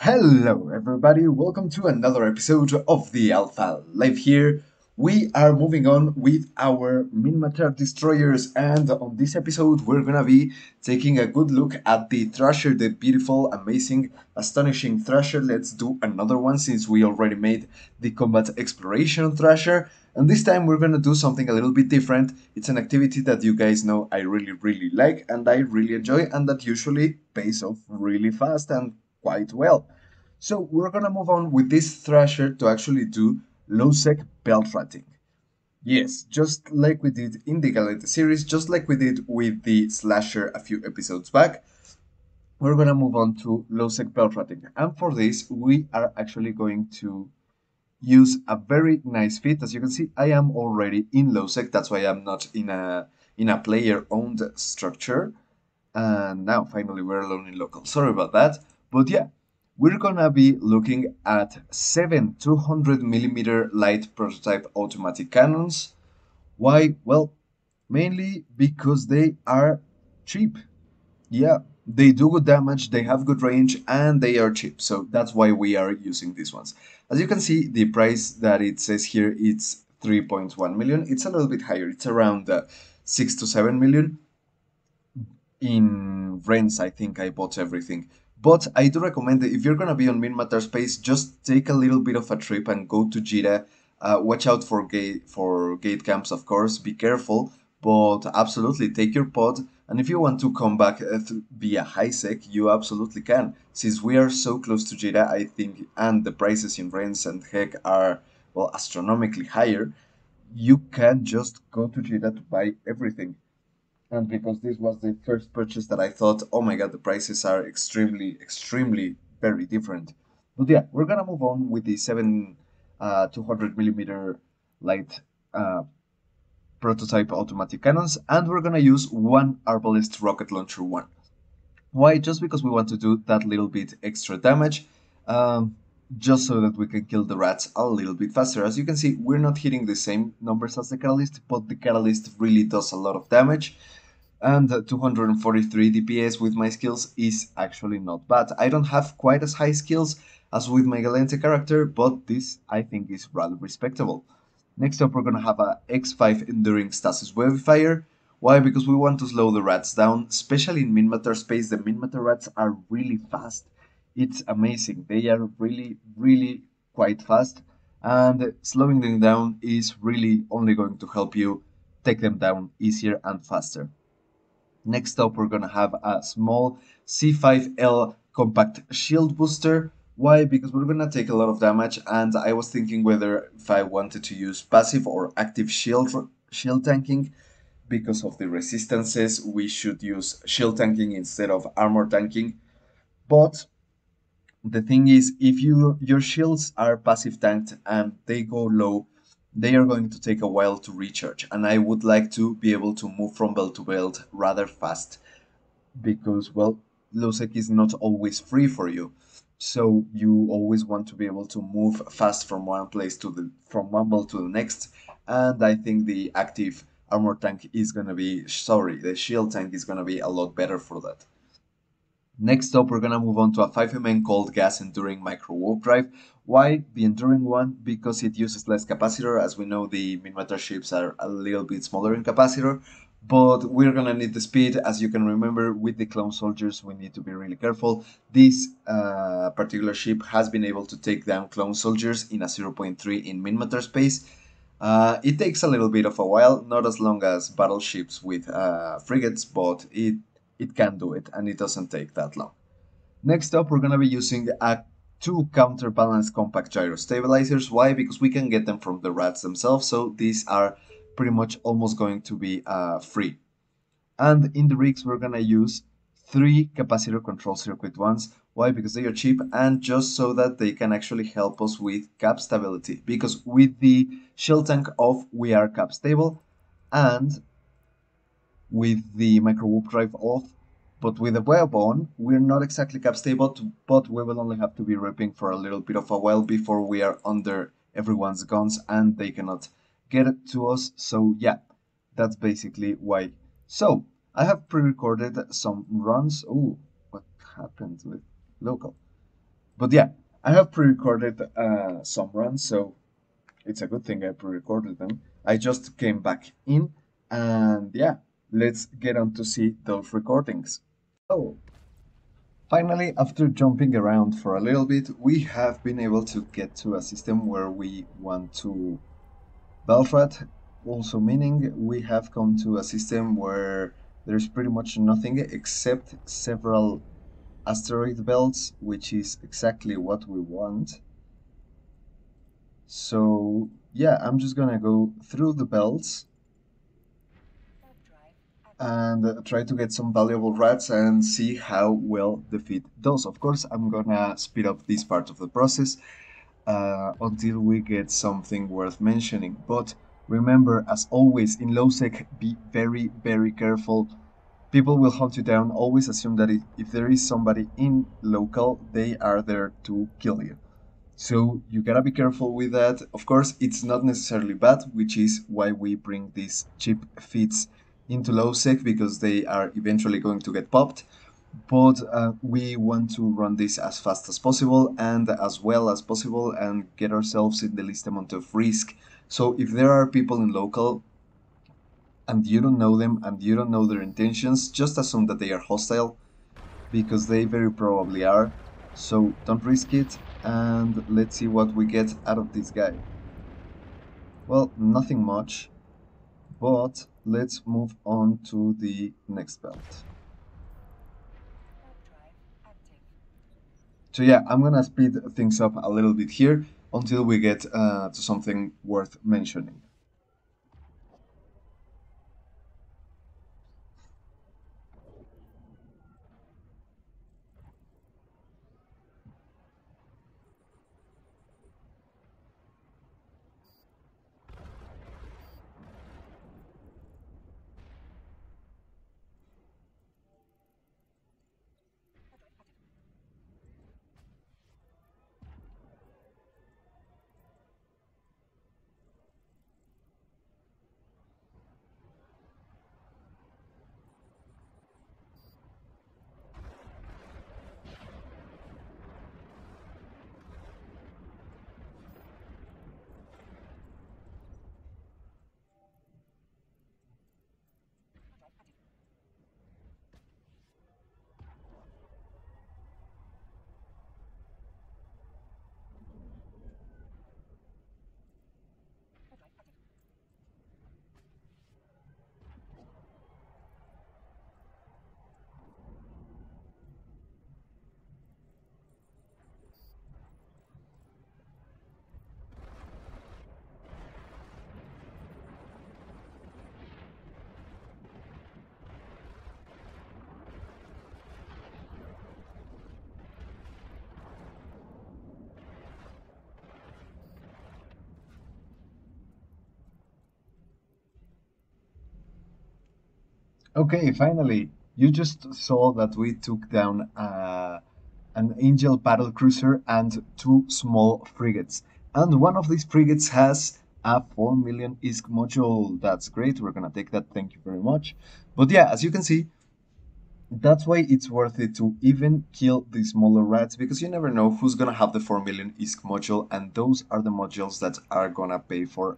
Hello, everybody. Welcome to another episode of the Alpha Live here. We are moving on with our Min-Matter destroyers, and on this episode, we're gonna be taking a good look at the Thrasher, the beautiful, amazing, astonishing Thrasher. Let's do another one since we already made the combat exploration Thrasher. And this time we're gonna do something a little bit different. It's an activity that you guys know I really like and I really enjoy, and that usually pays off really fast and quite well. So we're gonna move on with this Thrasher to actually do low-sec Beltratting. Yes, just like we did in the Galata series, just like we did with the Slasher a few episodes back, we're gonna move on to low-sec Beltratting. And for this, we are actually going to use a very nice fit. As you can see, I am already in low-sec, that's why I'm not in a player-owned structure. And now finally we're alone in local. Sorry about that. But yeah, we're gonna be looking at 7 200 mm light prototype automatic cannons. Why? Well, mainly because they are cheap. Yeah, they do good damage, they have good range, and they are cheap. So that's why we are using these ones. As you can see, the price that it says here, it's 3.1 million. It's a little bit higher. It's around 6 to 7 million. In rents, I think I bought everything. But I do recommend that if you're gonna be on Min-Matter space, just take a little bit of a trip and go to Jira. Watch out for gate camps, of course. Be careful, but absolutely take your pod. And if you want to come back via high sec, you absolutely can. Since we are so close to Jira, I think, and the prices in rents and heck are well astronomically higher, you can just go to Jira to buy everything. And because this was the first purchase that I thought, oh my god, the prices are extremely very different. But yeah, we're gonna move on with the 200 mm light uh, prototype automatic cannons, and we're gonna use one Arbalest rocket launcher one. Why? Just because we want to do that little bit extra damage, um, just so that we can kill the rats a little bit faster. As you can see, we're not hitting the same numbers as the Catalyst, but the Catalyst really does a lot of damage. And 243 DPS with my skills is actually not bad. I don't have quite as high skills as with my Galente character, but this I think is rather respectable. Next up, we're gonna have a X5 Enduring Stasis Webifier. Why? Because we want to slow the rats down, especially in Min-Matter space. The Min-Matter rats are really fast. It's amazing. They are really quite fast, and slowing them down is really only going to help you take them down easier and faster. Next up, we're gonna have a small C5L compact shield booster. Why? Because we're gonna take a lot of damage, and I was thinking whether if I wanted to use passive or active shield tanking. Because of the resistances, we should use shield tanking instead of armor tanking. But the thing is, if your shields are passive tanked and they go low, they are going to take a while to recharge. And I would like to be able to move from belt to belt rather fast because, well, Losec is not always free for you. So you always want to be able to move fast from one place to the from one belt to the next. And I think the active armor tank is gonna be sorry, the shield tank is gonna be a lot better for that. Next up, we're gonna move on to a 5 cold gas enduring Microwarpdrive. Why the enduring one? Because it uses less capacitor. As we know, the Min-Matter ships are a little bit smaller in capacitor, but we're gonna need the speed. As you can remember, with the clone soldiers, we need to be really careful. This particular ship has been able to take down clone soldiers in a 0.3 in Min-Matter space. It takes a little bit of a while, not as long as battleships with frigates, but it can do it, and it doesn't take that long. Next up, we're going to be using two counterbalanced compact gyrostabilizers. Why? Because we can get them from the rats themselves, so these are pretty much almost going to be free. And in the rigs, we're going to use three capacitor control circuit ones. Why? Because they are cheap and just so that they can actually help us with cap stability. Because with the shield tank off, we are cap stable, and with the Microwarpdrive off, but with the web on, we're not exactly cap stable, but we will only have to be ripping for a little bit of a while before we are under everyone's guns and they cannot get it to us. So yeah, that's basically why. So I have pre-recorded some runs. Oh, what happened with local? But yeah, I have pre-recorded some runs, so it's a good thing I pre-recorded them. I just came back in, and yeah, let's get on to see those recordings. Oh, finally, after jumping around for a little bit, we have been able to get to a system where we want to Beltrat, also meaning we have come to a system where there's pretty much nothing except several asteroid belts, which is exactly what we want. So yeah, I'm just gonna go through the belts and try to get some valuable rats and see how well the feed does. Of course, I'm gonna speed up this part of the process until we get something worth mentioning. But remember, as always, in low sec, be very, very careful. People will hunt you down. Always assume that if there is somebody in local, they are there to kill you. So you gotta be careful with that. Of course, it's not necessarily bad, which is why we bring these cheap feeds into low sec because they are eventually going to get popped. But we want to run this as fast as possible and as well as possible and get ourselves in the least amount of risk. So if there are people in local and you don't know them and you don't know their intentions, just assume that they are hostile because they very probably are. So don't risk it, and let's see what we get out of this guy. Well, nothing much, but let's move on to the next belt. So yeah, I'm gonna speed things up a little bit here until we get to something worth mentioning. Okay, finally, you just saw that we took down an Angel battle cruiser and two small frigates. And one of these frigates has a 4 million ISK module. That's great. We're gonna take that. Thank you very much. But yeah, as you can see, that's why it's worth it to even kill the smaller rats because you never know who's gonna have the 4 million ISK module, and those are the modules that are gonna pay for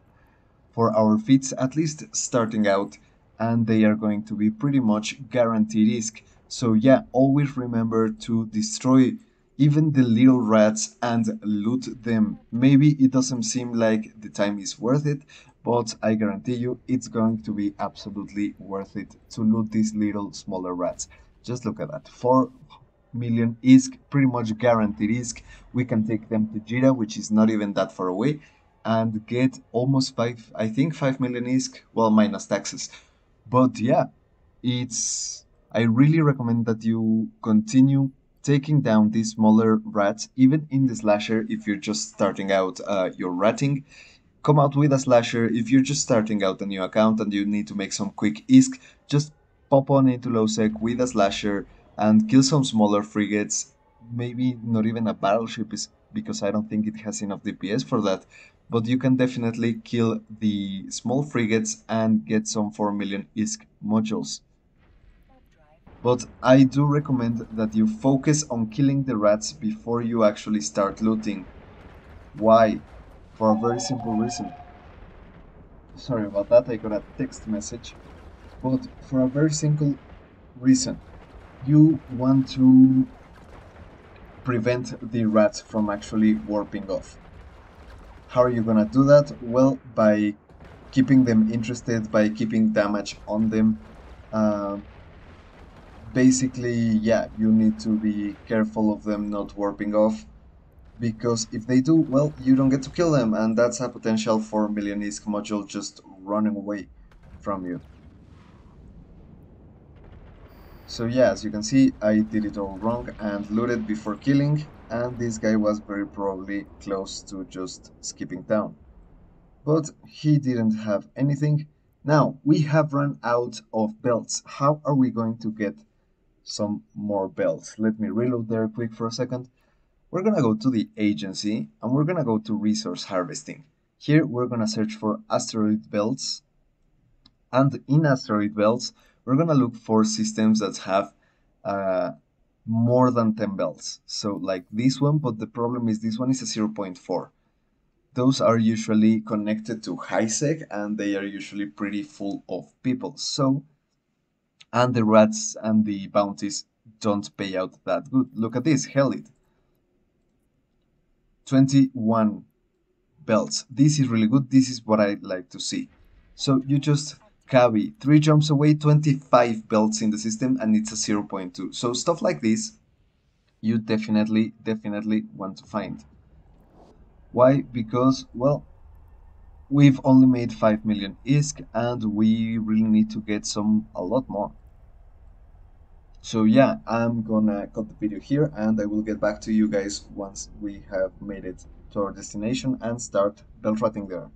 our feats, at least starting out, and they are going to be pretty much guaranteed ISK. So yeah, always remember to destroy even the little rats and loot them. Maybe it doesn't seem like the time is worth it, but I guarantee you it's going to be absolutely worth it to loot these little smaller rats. Just look at that. 4 million ISK, pretty much guaranteed ISK. We can take them to Jira, which is not even that far away, and get almost 5, I think 5 million ISK, well, minus taxes. But yeah, it's, I really recommend that you continue taking down these smaller rats, even in the slasher if you're just starting out your ratting. Come out with a slasher if you're just starting out a new account and you need to make some quick ISK. Just pop on into low sec with a slasher and kill some smaller frigates. Maybe not even a battleship is because I don't think it has enough DPS for that. But you can definitely kill the small frigates and get some 4 million ISK modules. But I do recommend that you focus on killing the rats before you actually start looting. Why? For a very simple reason. Sorry about that, I got a text message. But for a very simple reason. You want to prevent the rats from actually warping off. How are you gonna do that? Well, by keeping them interested, by keeping damage on them. Uh, Basically, yeah, you need to be careful of them not warping off, because if they do, well, you don't get to kill them, and that's a potential for Million ISK module just running away from you. So yeah, as you can see, I did it all wrong and looted before killing, and this guy was very probably close to just skipping down. But he didn't have anything. Now, we have run out of belts. How are we going to get some more belts? Let me reload there quick for a second. We're gonna go to the agency and we're gonna go to resource harvesting. Here we're gonna search for asteroid belts, and in asteroid belts we're gonna look for systems that have uh, more than 10 belts. So like this one, but the problem is this one is a 0.4. Those are usually connected to high sec and they are usually pretty full of people. So, and the rats and the bounties don't pay out that good. Look at this, Helid. 21 belts. This is really good. This is what I like to see. So you just carry 3 jumps away, 25 belts in the system, and it's a 0.2. So stuff like this, you definitely want to find. Why? Because, well, we've only made 5 million ISK, and we really need to get a lot more. So yeah, I'm gonna cut the video here, and I will get back to you guys once we have made it to our destination and start Beltratting there.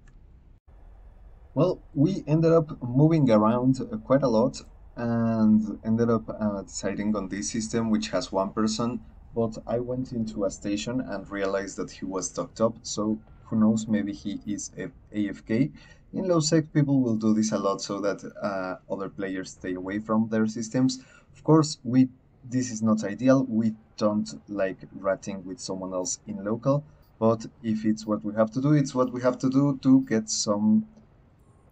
Well, we ended up moving around quite a lot and ended up deciding on this system, which has 1 person. But I went into a station and realized that he was stocked up, so who knows, maybe he is AFK. In low sec, people will do this a lot so that other players stay away from their systems. Of course, this is not ideal. We don't like ratting with someone else in local, but if it's what we have to do, it's what we have to do to get some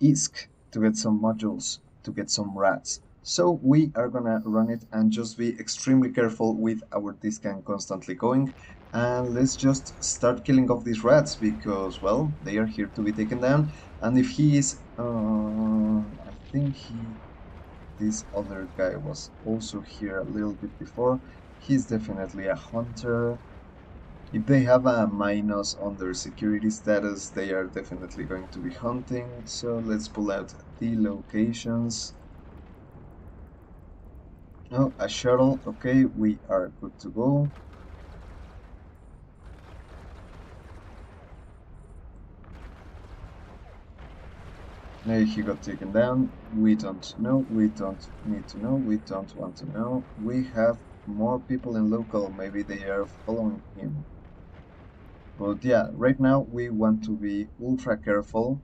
ISK, to get some modules, to get some rats. So we are gonna run it and just be extremely careful with our discan constantly going. And let's just start killing off these rats because, well, they are here to be taken down. And if he is, I think this other guy was also here a little bit before. He's definitely a hunter. If they have a minus on their security status, they are definitely going to be hunting. So let's pull out the locations. Oh, a shuttle. Okay, we are good to go. Maybe he got taken down. We don't know. We don't need to know. We don't want to know. We have more people in local. Maybe they are following him. But yeah, right now we want to be ultra careful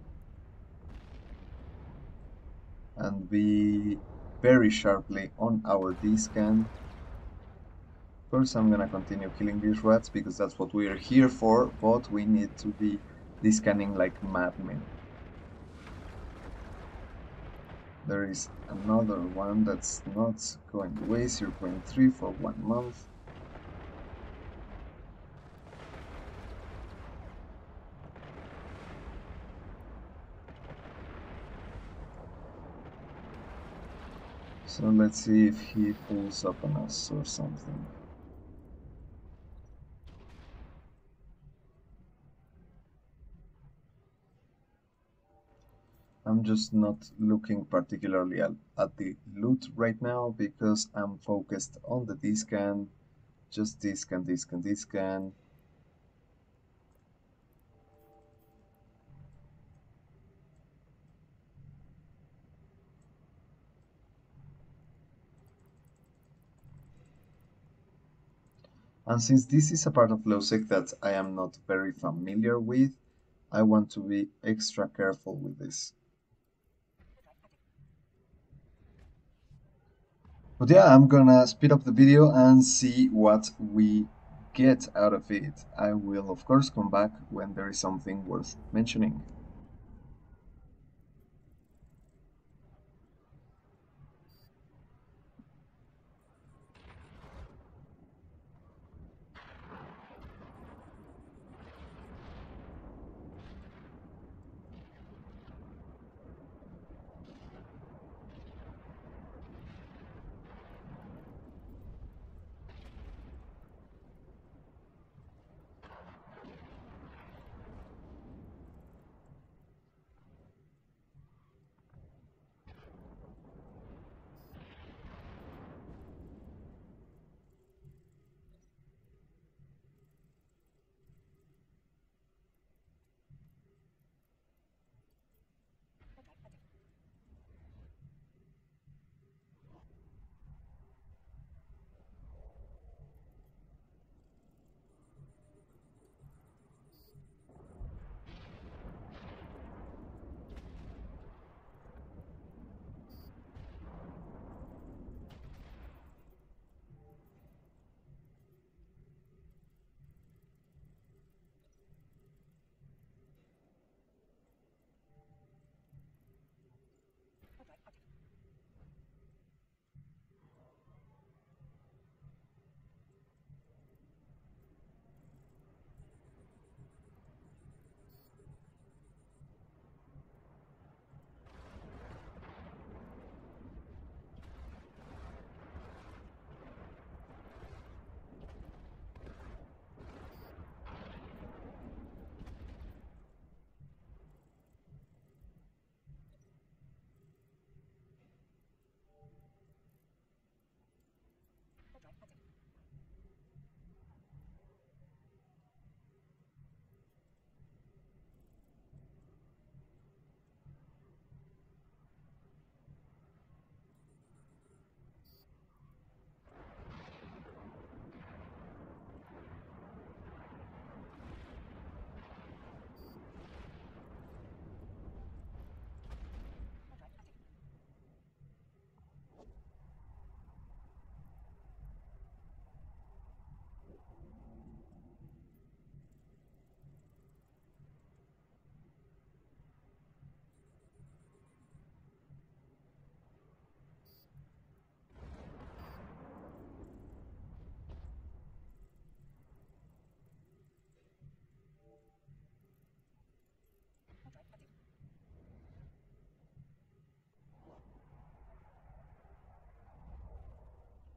and be very sharply on our D-scan. Of course, I'm gonna continue killing these rats because that's what we're here for, but we need to be D-scanning like madmen. There is another one that's not going away, 0.3 for 1 month. So let's see if he pulls up on us or something. I'm just not looking particularly at the loot right now because I'm focused on the D-scan. Just D-scan, D-scan, D-scan. And since this is a part of LOSEC that I am not very familiar with, I want to be extra careful with this. But yeah, I'm gonna speed up the video and see what we get out of it. I will, of course, come back when there is something worth mentioning.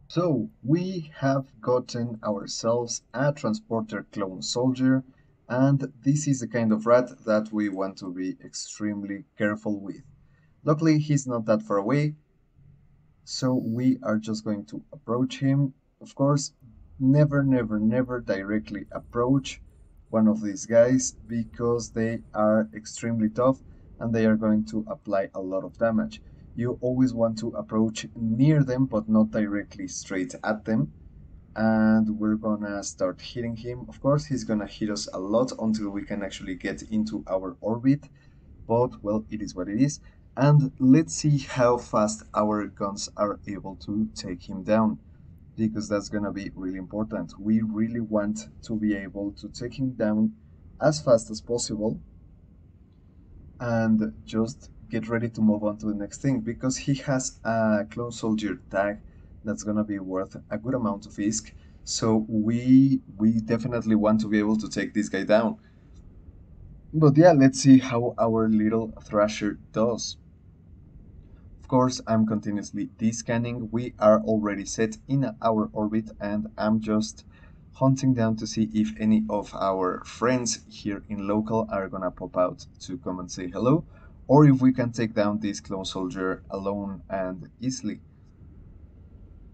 So, we have gotten ourselves a transporter clone soldier, and this is the kind of rat that we want to be extremely careful with. Luckily, he's not that far away, so we are just going to approach him. Of course, never, never, never directly approach one of these guys because they are extremely tough and they are going to apply a lot of damage. You always want to approach near them but not directly straight at them. And we're gonna start hitting him. Of course, he's gonna hit us a lot until we can actually get into our orbit, but well, it is what it is. And let's see how fast our guns are able to take him down, because that's gonna be really important. We really want to be able to take him down as fast as possible and just get ready to move on to the next thing, because he has a clone soldier tag that's gonna be worth a good amount of ISK. So we definitely want to be able to take this guy down. But yeah, let's see how our little Thrasher does. Of course, I'm continuously descanning. We are already set in our orbit, and I'm just hunting down to see if any of our friends here in local are gonna pop out to come and say hello, or if we can take down this clone soldier alone and easily.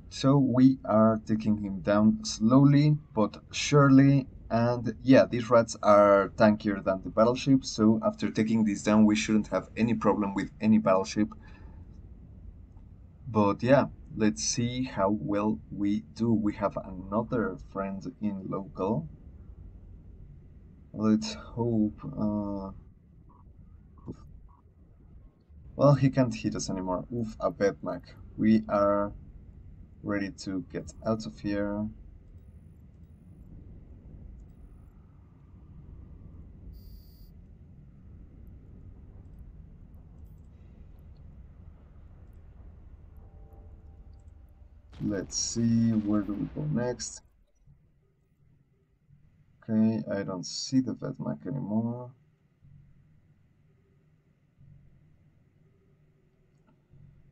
So we are taking him down slowly but surely. And yeah, these rats are tankier than the battleship, so after taking this down, we shouldn't have any problem with any battleship. But yeah, let's see how well we do. We have another friend in local. Let's hope. Well, he can't hit us anymore. Oof, a bad Mac. We are ready to get out of here. Let's see, where do we go next? Okay, I don't see the Vetmac anymore.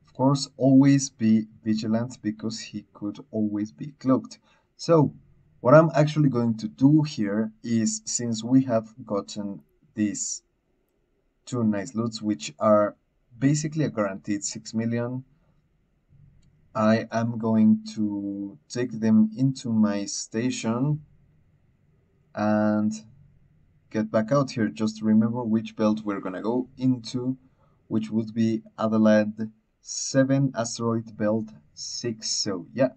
Of course, always be vigilant because he could always be cloaked. So, what I'm actually going to do here is, since we have gotten these two nice loots, which are basically a guaranteed 6 million, I am going to take them into my station and get back out here. Just remember which belt we're gonna go into, which would be Adelaide 7 asteroid belt 6. So yeah,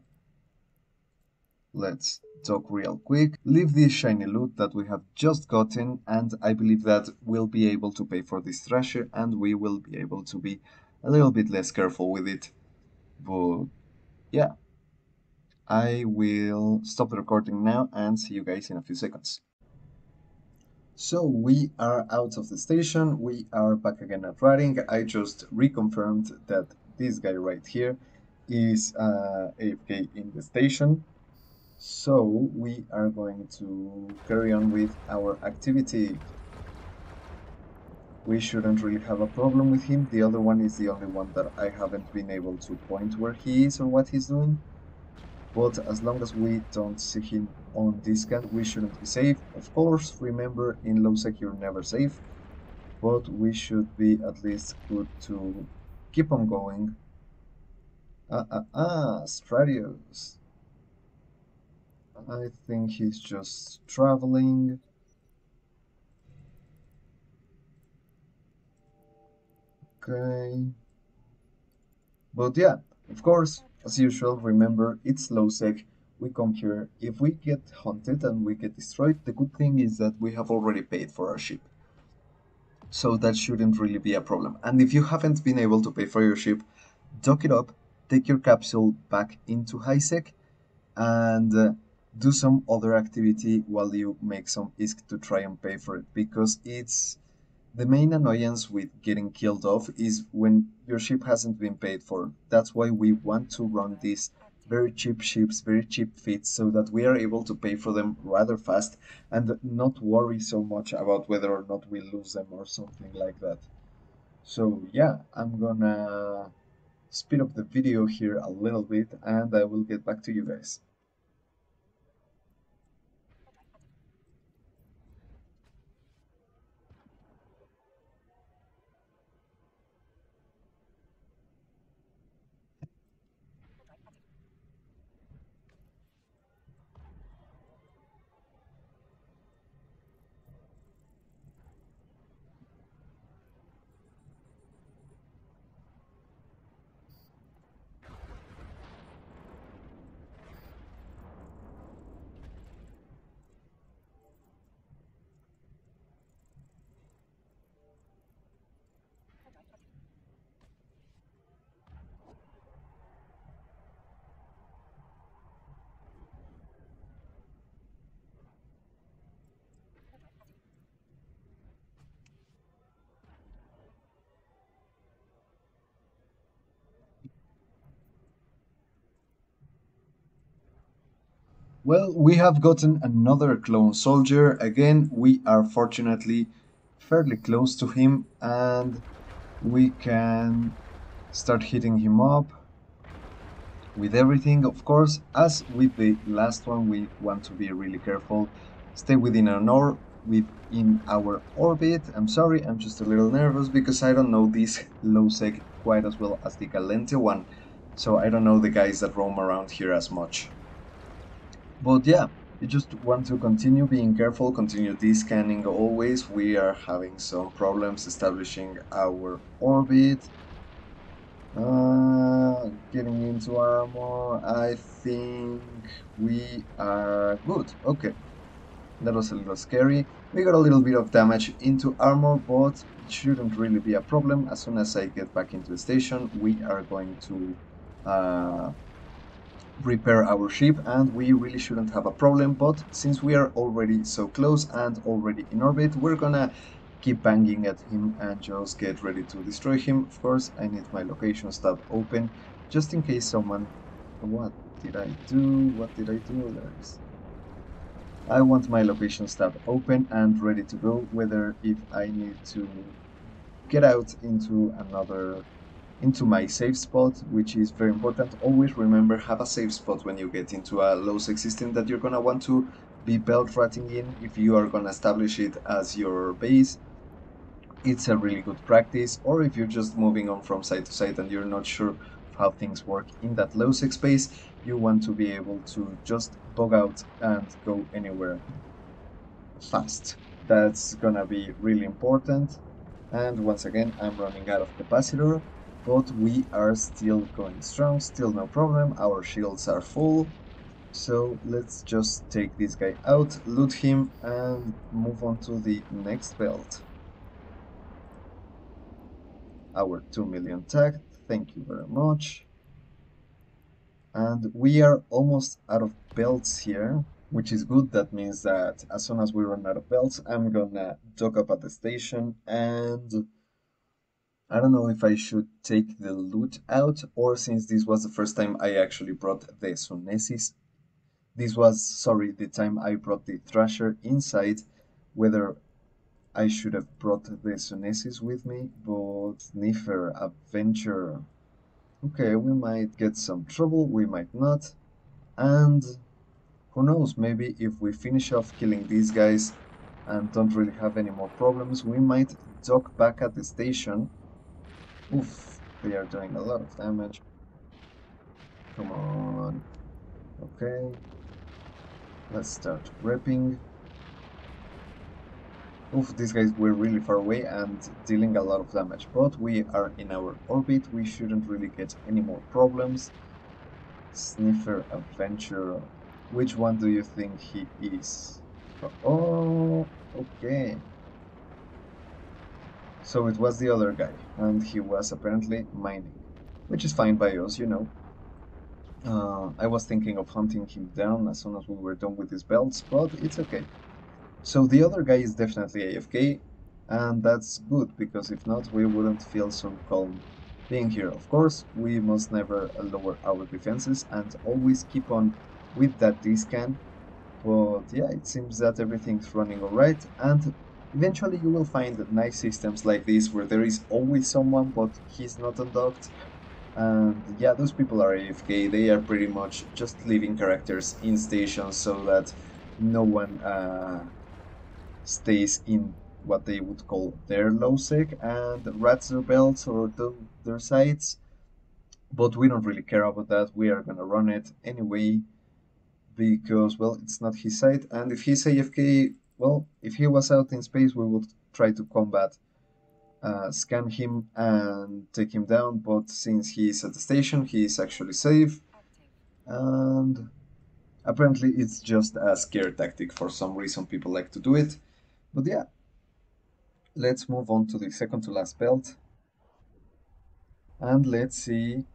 let's talk real quick. Leave this shiny loot that we have just gotten, and I believe that we'll be able to pay for this Thrasher, and we will be able to be a little bit less careful with it. But yeah, I will stop the recording now and see you guys in a few seconds. So we are out of the station, we are back again at Riding. I just reconfirmed that this guy right here is AFK in the station. So we are going to carry on with our activity. We shouldn't really have a problem with him. The other one is the only one that I haven't been able to point where he is or what he's doing. But as long as we don't see him on this scan, we shouldn't be safe. Of course, remember, in low sec you're never safe, but we should be at least good to keep on going. Stradius. I think he's just traveling. Okay. But yeah, of course, as usual, remember, it's low sec. We come here. If we get hunted and we get destroyed, the good thing is that we have already paid for our ship. So that shouldn't really be a problem. And if you haven't been able to pay for your ship, dock it up, take your capsule back into high sec, and do some other activity while you make some ISK to try and pay for it, because it's the main annoyance with getting killed off is when your ship hasn't been paid for. That's why we want to run these very cheap ships, very cheap feats, so that we are able to pay for them rather fast and not worry so much about whether or not we lose them or something like that. So yeah, I'm gonna speed up the video here a little bit and I will get back to you guys. Well, we have gotten another clone soldier. Again, we are fortunately fairly close to him and we can start hitting him up with everything. Of course, as with the last one, we want to be really careful. Stay within our orbit. I'm sorry, I'm just a little nervous because I don't know this low sec quite as well as the Galente one. So I don't know the guys that roam around here as much. But yeah, you just want to continue being careful, continue descanning always. We are having some problems establishing our orbit. Getting into armor, I think we are good. Okay, that was a little scary. We got a little bit of damage into armor, but it shouldn't really be a problem. As soon as I get back into the station, we are going to repair our ship, and we really shouldn't have a problem. But since we are already so close and already in orbit, we're gonna keep banging at him and just get ready to destroy him. Of course, I need my locations tab open just in case someone... What did I do? What did I do? I want my locations tab open and ready to go, whether if I need to get out into my safe spot, which is very important. Always remember, have a safe spot when you get into a low sec system that you're gonna want to be Beltratting in. If you are gonna establish it as your base, it's a really good practice. Or if you're just moving on from side to side and you're not sure of how things work in that low sec space, you want to be able to just bug out and go anywhere fast. That's gonna be really important. And once again, I'm running out of capacitor, but we are still going strong, still no problem. Our shields are full. So let's just take this guy out, loot him, and move on to the next belt. Our 2 million tag, thank you very much. And we are almost out of belts here, which is good. That means that as soon as we run out of belts, I'm gonna dock up at the station, and I don't know if I should take the loot out, or since this was the first time I actually brought the Sunesis, this was, sorry, the time I brought the Thrasher inside, whether I should have brought the Sunesis with me, but Sniffer, Adventure, okay, we might get some trouble, we might not, and who knows, maybe if we finish off killing these guys and don't really have any more problems, we might dock back at the station. Oof, they are doing a lot of damage. Come on. Okay. Let's start repping. Oof, these guys were really far away and dealing a lot of damage, but we are in our orbit. We shouldn't really get any more problems. Sniffer Adventure. Which one do you think he is? Oh, okay. So it was the other guy, and he was apparently mining, which is fine by us, you know. I was thinking of hunting him down as soon as we were done with his belts, but it's okay. So the other guy is definitely AFK, and that's good, because if not, we wouldn't feel so calm being here. Of course, we must never lower our defenses and always keep on with that D-scan, but yeah, it seems that everything's running alright, and eventually you will find nice systems like this where there is always someone, but he's not undocked. And yeah, those people are AFK. They are pretty much just leaving characters in stations so that no one stays in what they would call their low sec and rats their belts or their sites. But we don't really care about that. We are gonna run it anyway because, well, it's not his site. And if he's AFK, well, if he was out in space, we would try to combat, scan him and take him down, but since he is at the station, he is actually safe, and apparently it's just a scare tactic. For some reason, people like to do it, but yeah, let's move on to the second to last belt, and let's see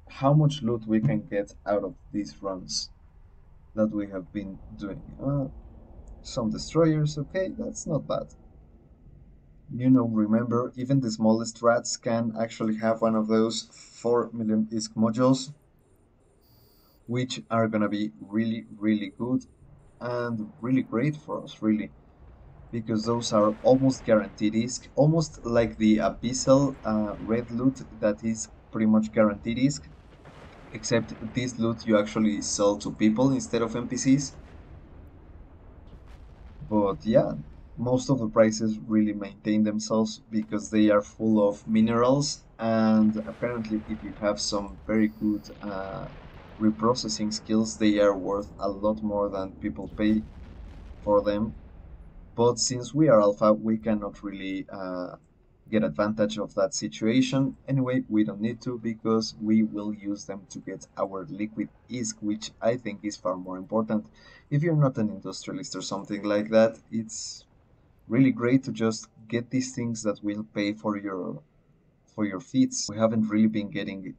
how much loot we can get out of these runs that we have been doing. Some destroyers, okay, that's not bad. You know, remember, even the smallest rats can actually have one of those 4 million ISK modules, which are gonna be really, really good and really great for us, really, because those are almost guaranteed ISK, almost like the Abyssal red loot that is pretty much guaranteed ISK, except this loot you actually sell to people instead of NPCs. But yeah, most of the prices really maintain themselves because they are full of minerals, and apparently if you have some very good reprocessing skills, they are worth a lot more than people pay for them. But since we are alpha, we cannot really get advantage of that situation. Anyway, we don't need to, because we will use them to get our liquid ISK, which I think is far more important. If you're not an industrialist or something like that, it's really great to just get these things that will pay for your feats. We haven't really been getting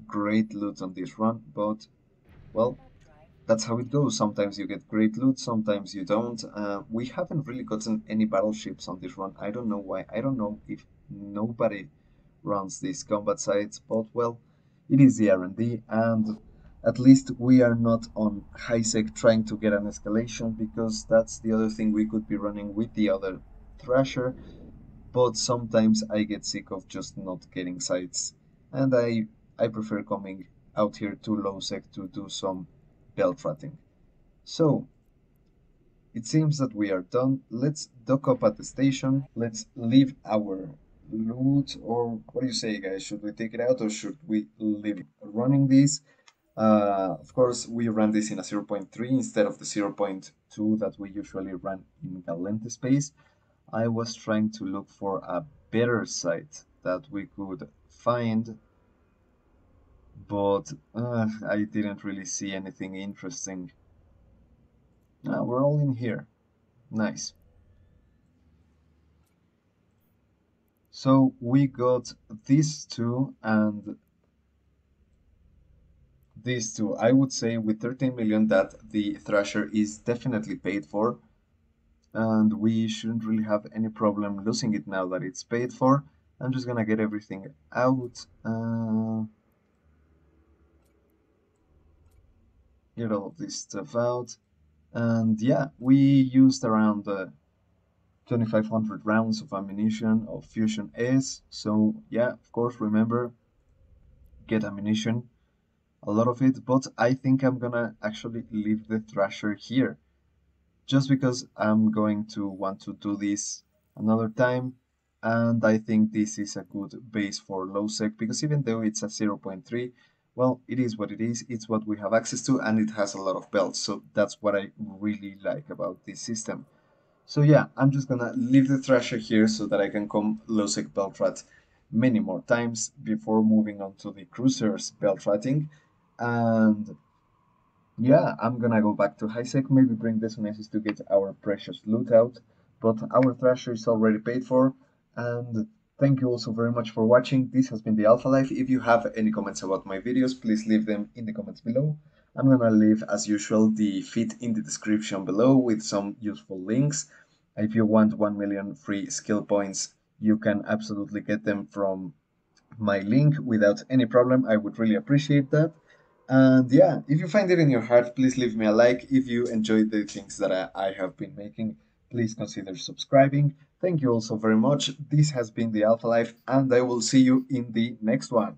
great loot on this run, but well, that's how it goes. Sometimes you get great loot, sometimes you don't. We haven't really gotten any battleships on this run. I don't know why. I don't know if nobody runs these combat sites, but well, it is the R&D, and at least we are not on high sec trying to get an escalation, because that's the other thing we could be running with the other Thrasher. But sometimes I get sick of just not getting sites, and I prefer coming out here to low sec to do some Beltratting. So it seems that we are done. Let's dock up at the station. Let's leave our loot, or what do you say, guys? Should we take it out or should we leave it running this? Of course, we ran this in a zero point 0.3 instead of the zero point 0.2 that we usually run in Galente space. I was trying to look for a better site that we could find, but I didn't really see anything interesting. We're all in here. Nice. So we got these two and these two. I would say with 13 million that the Thrasher is definitely paid for, and we shouldn't really have any problem losing it now that it's paid for. I'm just gonna get everything out. Get all of this stuff out. And yeah, we used around 2,500 rounds of ammunition of Fusion S. So yeah, of course, remember, get ammunition, a lot of it. But I think I'm gonna actually leave the Thrasher here, just because I'm going to want to do this another time. And I think this is a good base for low sec, because even though it's a zero point 0.3, well, it is what it is. It's what we have access to, and it has a lot of belts. So that's what I really like about this system. So yeah, I'm just gonna leave the Thrasher here so that I can come low-sec Beltrat many more times before moving on to the Cruiser's Beltratting. And yeah, I'm gonna go back to high sec, maybe bring Desonesis to get our precious loot out. But our Thrasher is already paid for. And thank you also very much for watching. This has been the Alpha Life. If you have any comments about my videos, please leave them in the comments below. I'm gonna leave, as usual, the feed in the description below with some useful links. If you want 1 million free skill points, you can absolutely get them from my link without any problem. I would really appreciate that. And yeah, if you find it in your heart, please leave me a like. If you enjoyed the things that I have been making, please consider subscribing. Thank you also very much. This has been the Alpha Life, and I will see you in the next one.